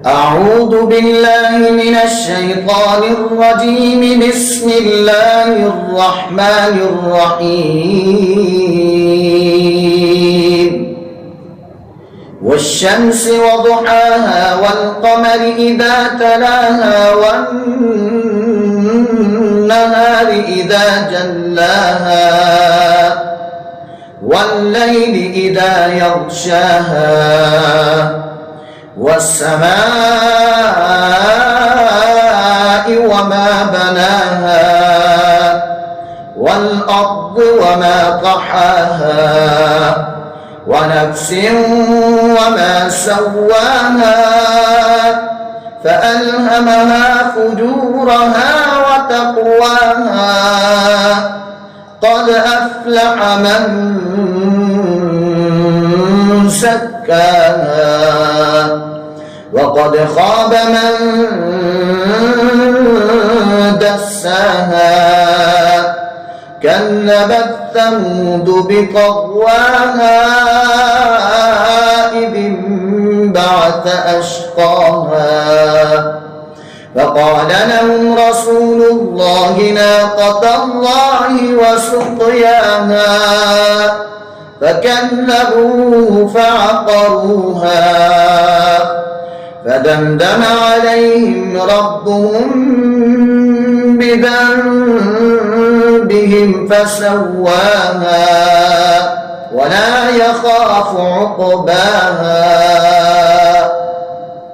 أعوذ بالله من الشيطان الرجيم. بسم الله الرحمن الرحيم. والشمس وضحاها والقمر إذا تلاها والنهار إذا جلاها والليل إذا يغشاها والسماء وما بناها والأرض وما طحاها ونفس وما سواها فألهمها فجورها وتقواها قد أفلح من زكاها وقد خاب من دساها كذبت ثمود بطغواها إذ انبعث أشقاها فقال لهم رسول الله ناقة الله وسقياها فكذبوه فعقروها فدمدم عليهم ربهم بذنبهم فسواها ولا يخاف عقباها